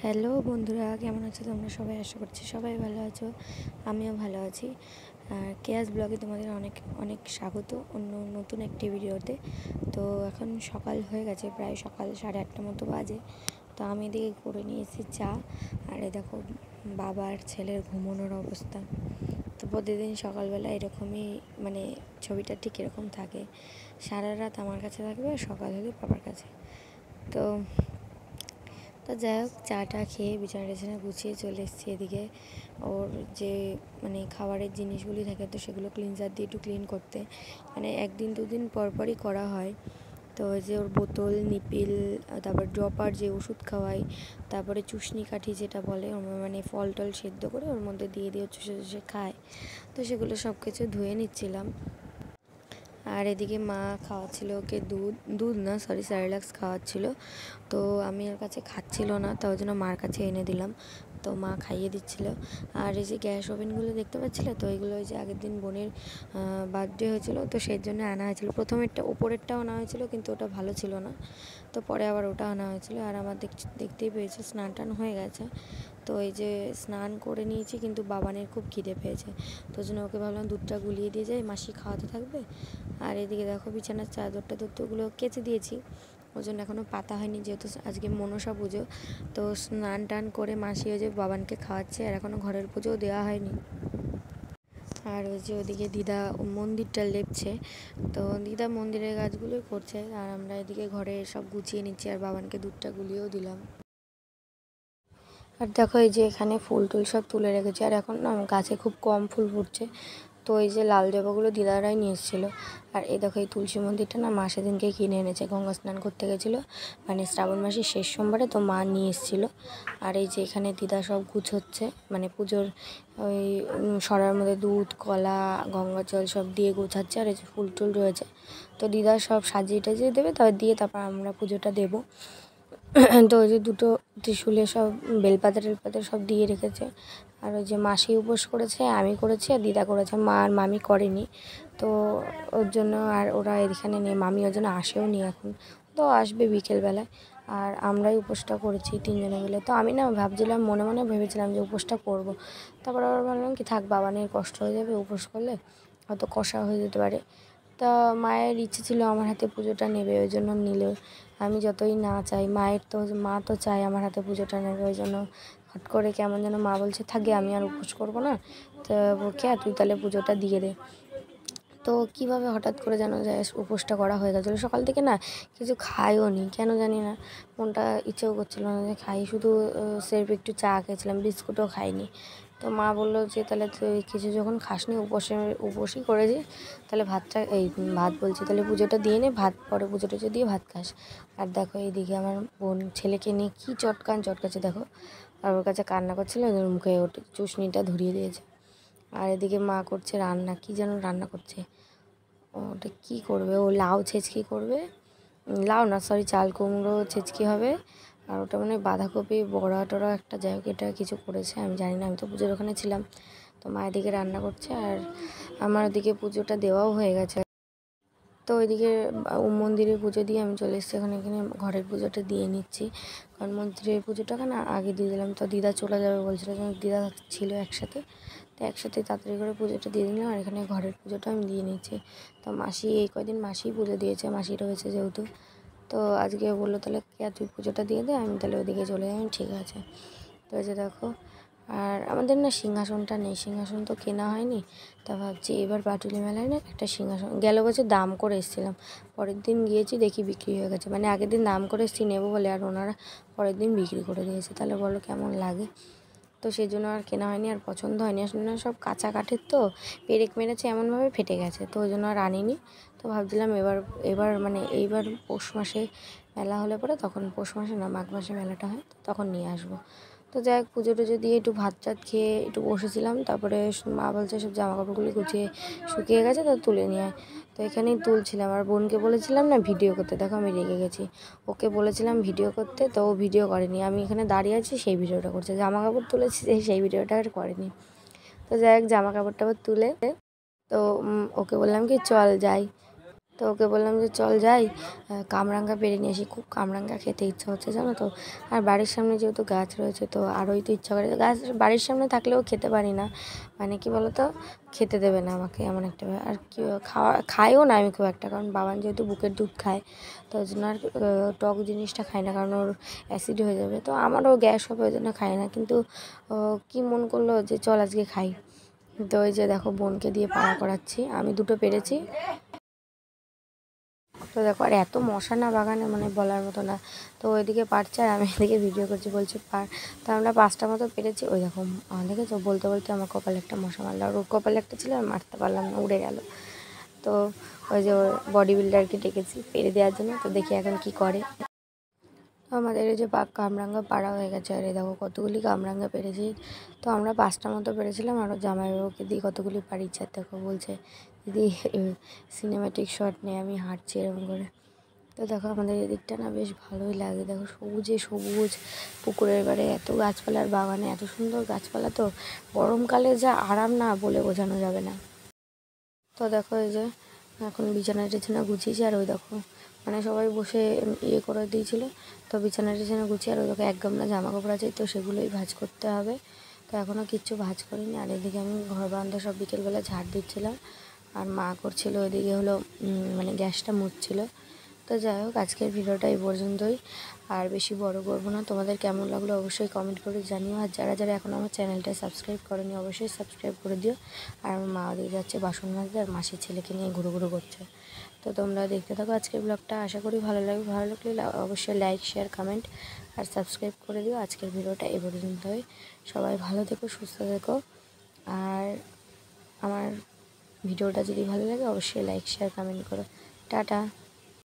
Hello বন্ধুরা, কেমন আছো তোমরা সবাই? আশা করছি সবাই ভালো আছো, আমিও ভালো আছি। কেয়াস ব্লগে তোমাদের অনেক অনেক স্বাগত অন্য নতুন একটি ভিডিওতে। তো এখন সকাল হয়ে গেছে, প্রায় সকাল 8:30 মতো বাজে। তো আমি এদিকে করে নিয়েছি চা, আর এই দেখো বাবার ছেলের ঘুমানোর অবস্থা। তো প্রতিদিন সকালবেলা এরকমই, মানে ছবিটা ঠিক এরকম থাকে, সারা রাত আমার কাছে থাকবে আর সকাল হলে বাবার কাছে। তো তো যাই হোক, চাটা খেয়ে বিছানা টিছানা গুছিয়ে চলে এসেছি এদিকে। ওর যে খাবারের জিনিসগুলি থাকে, তো সেগুলো ক্লিনজার দিয়ে একটু ক্লিন করতে, একদিন দুদিন পরপরই করা হয়। তো ওই যে ওর বোতল, নিপিল, তারপর ড্রপার যে ওষুধ খাওয়াই, তারপরে চুষনি কাঠি যেটা বলে, ফল টল সেদ্ধ করে ওর মধ্যে দিয়ে দিয়ে চুষে চুষে খায়। তো সেগুলো সব কিছু ধুয়ে নিচ্ছিলাম। আর এদিকে মা খাওয়াচ্ছিল ওকে দুধ না, সরি, স্যারিল্যাক্স খাওয়াচ্ছিল। তো আমি ওর কাছে খাচ্ছিল না, তার জন্য মার কাছে এনে দিলাম। তো মা খাইয়ে দিচ্ছিল। আর এই যে গ্যাস ওভেনগুলো দেখতে পাচ্ছিলে, তো এইগুলো ওই যে আগের দিন বোনের বার্থডে হয়েছিল, তো সেই জন্য আনা হয়েছিল। প্রথমেরটা ওপরেরটাও আনা হয়েছিল, কিন্তু ওটা ভালো ছিল না, তো পরে আবার ওটা আনা হয়েছিল। আর আমার দেখতেই পেয়েছে স্নান টান হয়ে গেছে। তো এই যে স্নান করে নিয়েছি, কিন্তু বাবানের খুব খিদে পেয়েছে, তো জন্য ওকে ভাবলাম দুধটা গুলিয়ে দিয়ে যাই, মাসি খাওয়াতে থাকবে। আর এদিকে দেখো বিছানার চাদরটা দুধগুলো কেচে দিয়েছি, ওই জন্য এখনও পাতা হয়নি, যেহেতু আজকে মনসা পুজো। তো স্নান টান করে মাসি ওই যে বাবানকে খাওয়াচ্ছে, আর এখনও ঘরের পুজোও দেওয়া হয়নি। আর ওই যে ওদিকে দিদা মন্দিরটা লেপছে, তো দিদা মন্দিরের কাজগুলোই করছে, আর আমরা এদিকে ঘরে সব গুছিয়ে নিচ্ছি, আর বাবানকে দুধটা গুলিয়েও দিলাম। আর দেখো এই যে এখানে ফুল টুল সব তুলে রেখেছি, আর এখন না গাছে খুব কম ফুল ফুটছে। তো এই যে লাল জবাগুলো দিদারাই নিয়ে এসেছিলো। আর এই দেখো এই তুলসী মন্দিরটা না মা সেদিনকে কিনে এনেছে, গঙ্গা স্নান করতে গেছিলো, শ্রাবণ মাসের শেষ সোমবারে, তো মা নিয়ে এসেছিলো। আর এই যে এখানে দিদা সব গুছোচ্ছে, পুজোর ওই সরার মধ্যে দুধ, কলা, গঙ্গা জল সব দিয়ে গোছাচ্ছে। আর এই যে ফুল টুল রয়েছে, তো দিদা সব সাজিয়ে টাজিয়ে দেবে, তারপর আমরা পুজোটা দেবো। তো ওই যে দুটো ত্রিশূলে সব বেলপাতা টেলপাতা সব দিয়ে রেখেছে। আর ওই যে মাসি উপোস করেছে, আমি করেছি, আর দিদা করেছে, মা আর মামি করেনি। তো ওর জন্য, আর ওরা এখানে নেই, মামি ওর জন্য আসেও নি এখন, তো আসবে বিকেলবেলায়। আর আমরাই উপোসটা করেছি তিনজনে মিলে। তো আমি না ভাবছিলাম, মনে মনে ভেবেছিলাম যে উপোসটা করব। তারপর আবার ভাবলাম কি থাক, বাবানের কষ্ট হয়ে যাবে, উপোস করলে হয়তো কষা হয়ে যেতে পারে। তা মায়ের ইচ্ছে ছিল আমার হাতে পুজোটা নেবে, ওই জন্য নিল। আমি যতই না চাই, মা তো চায় আমার হাতে পুজোটা নেবে, ওই জন্য হট করে কেমন যেন মা বলছে থাকে আমি আর উপোস করবো না, তো কে তুই তাহলে পুজোটা দিয়ে দে। তো কীভাবে হঠাৎ করে যেন যায় উপোসটা করা হয়ে গেছিলো। সকাল থেকে না কিছু খাইও নি, কেন জানি না, মনটা ইচ্ছেও করছিল না যে খাই, শুধু স্রেফ একটু চা খেয়েছিলাম, বিস্কুটও খাইনি। তো মা বললো যে তাহলে তুই কিছু যখন খাসনি, উপোসই করেছি, তাহলে ভাত বলছি, তাহলে পুজোটা দিয়ে নে, পরে পুজো টুজো দিয়ে ভাত খাস। আর দেখো এইদিকে আমার বোন ছেলেকে নিয়ে কী চটকাচ্ছে দেখো, আর ওর কাছে কান্না করছিল, মুখে ওটা চুষনিটা ধরিয়ে দিয়েছে। আর এদিকে মা করছে রান্না, কী যেন রান্না করছে, ওটা কী করবে, ও লাউ ছেঁচকি করবে, লাউ না সরি, চাল কুমড়ো ছেঁচকি হবে। আর ওটা বাঁধাকপি বড়া টড়া একটা, যাই হোক এটা কিছু করেছে, আমি জানি না, আমি তো পুজোর ওখানে ছিলাম। তো মা এদিকে রান্না করছে, আর আমার ওদিকে পুজোটা দেওয়াও হয়ে গেছে। তো ওইদিকে মন্দিরের পুজো দিয়ে আমি চলে এসেছি, এখানে ঘরের পুজোটা দিয়ে নিচ্ছি, কারণ মন্দিরের পুজোটাকে না আগে দিয়ে দিলাম। তো দিদা চলে যাবে বলছিল, দিদা ছিল একসাথে, তো একসাথে তাড়াতাড়ি করে পুজোটা দিয়ে দিলাম। আর এখানে ঘরের পুজোটা আমি দিয়ে নিচ্ছি। তো মাসি এই কয়দিন মাসিই পুজো দিয়েছে, মাসি রয়েছে যেহেতু। তো আজকে বললো তাহলে তুই পুজোটা দিয়ে দে, আমি তাহলে ওদিকে চলে যাই, ঠিক আছে। তো এই যে দেখো, আর আমাদের না সিংহাসনটা নেই, সিংহাসন তো কেনা হয়নি। তা ভাবছি এবার পাটুলি মেলায় না একটা সিংহাসন, গেল বছর দাম করে এসেছিলাম, পরের দিন গিয়েছি দেখি বিক্রি হয়ে গেছে, আগের দিন দাম করে এসেছি নেবো বলে, আর ওনারা পরের দিন বিক্রি করে দিয়েছে। তাহলে বলো কেমন লাগে। তো সেই জন্য আর কেনা হয়নি, আর পছন্দ হয়নি, আসলে সব কাঁচা কাঠের, তো পেরেক মেরেছে এমনভাবে ফেটে গেছে, তো ওই জন্য আর আনিনি। তো ভাবছিলাম এইবার পৌষ মাসে মেলা হলে পরে, তখন পৌষ মাসে না মাঘ মাসে মেলাটা হয়, তখন নিয়ে আসবো। তো যাই হোক, পুজো টুজো দিয়ে একটু ভাত টাত খেয়ে একটু বসেছিলাম, তারপরে মা বলছে সব জামা কাপড়গুলি গুছিয়ে শুকিয়ে গেছে, তো তুলে নিয়ে আয়। তো এখানেই তুলছিলাম, আর বোনকে বলেছিলাম না ভিডিও করতে, দেখো আমি রেগে গেছি, ওকে বলেছিলাম ভিডিও করতে, তো ও ভিডিও করেনি, আমি এখানে দাঁড়িয়ে আছি সেই ভিডিওটা করছে, জামা কাপড় তুলেছি সেই ভিডিওটা আর করেনি। তো যাই হোক, জামা কাপড় টাপড় তুলে, তো ওকে বললাম কি চল যাই, তো ওকে বললাম যে চল যাই, কামরাঙ্গা পেরে নিয়ে আসি, খুব কামরাঙ্গা খেতে ইচ্ছা হচ্ছে জানো তো। আর বাড়ির সামনে যেহেতু গাছ রয়েছে তো আরোই তো ইচ্ছা করে, গাছ বাড়ির সামনে থাকলেও খেতে পারি না, মানে কি বলো তো, খেতে দেবে না আমাকে এমন একটা আর কি, খায়ও না আমি খুব একটা, কারণ বাবান যেহেতু বুকের দুধ খায় তো ওই জন্য আর টক জিনিসটা খায় না, কারণ ওর অ্যাসিড হয়ে যাবে, তো আমারও গ্যাস হবে ওই জন্য খায় না। কিন্তু কি মন করলো যে চল আজকে খাই। তো ওই যে দেখো বোনকে দিয়ে পাড়া করাচ্ছি, আমি 2টো পেরেছি। তো দেখো আর এত মশা না বাগানে, মানে বলার মতো না। তো ওইদিকে পারছে আর আমি এদিকে ভিডিও করছি, বলছি পার। তো আমরা 5টা মতো পেরেছি। ওই দেখো দেখেছো, বলতে বলতে আমার কপালে একটা মশা মারলো, আর ওর কপালে একটা ছিল আর মারতে পারলাম না, উড়ে গেল। তো ওই যে ওর বডি বিল্ডারকে ডেকেছি পেরে দেওয়ার জন্য, তো দেখি এখন কি করে। আমাদের এই যে কামরাঙ্গা পাড়া হয়ে গেছে, আর এই দেখো কতগুলি কামরাঙ্গা পেরেছি। তো আমরা 5টা মতো পেরেছিলাম, আরও জামাইবাবুকে দিয়ে কতগুলি পারিয়েছি। আর দেখো বলছে দিদি সিনেম্যাটিক শট নিয়ে আমি হাঁটছি এরকম করে। তো দেখো আমাদের এদিকটা না বেশ ভালোই লাগে, দেখো সবুজে সবুজ, পুকুরের বাড়ি এত গাছপালার বাগানে, এত সুন্দর গাছপালা, তো গরমকালে যা আরাম না বলে বোঝানো যাবে না। তো দেখো এই যে এখন বিছানা টিছানা গুছিয়েছি, আর ওই দেখো মানে সবাই বসে করে দিয়েছিলো, তো বিছানা টিছানা গুছিয়ে, আর ওই দেখো 1 গামলা জামা কাপড় আছে, তো সেগুলোই ভাঁজ করতে হবে। তো এখনও কিচ্ছু ভাঁজ করিনি। আর এদিকে আমি ঘর বারান্দা সব বিকেলবেলা ঝাড় দিচ্ছিলাম, আর মা করছিল ওইদিকে হলো মানে গ্যাসটা মুছছিল। তো যাই হোক আজকের ভিডিওটা এই পর্যন্তই, আর বেশি বড় করবো না। তোমাদের কেমন লাগলো অবশ্যই কমেন্ট করে জানিও, আর যারা যারা এখন আমার চ্যানেলটা সাবস্ক্রাইব করেনি অবশ্যই সাবস্ক্রাইব করে দিও। আর আমার মা ওদিকে যাচ্ছে বাসন মাজতে, আর মাসির ছেলেকে নিয়ে ঘুরু ঘুরু করছে। তো তোমরা দেখতে থাকো আজকের ব্লগটা, আশা করি ভালো লাগবে। ভালো লাগলে অবশ্যই লাইক শেয়ার কমেন্ট আর সাবস্ক্রাইব করে দিও। আজকের ভিডিওটা এই পর্যন্তই, সবাই ভালো থেকো, সুস্থ থেকো। আর আমার ভিডিওটা যদি ভালো লাগে অবশ্যই লাইক শেয়ার কমেন্ট করো। টাটা।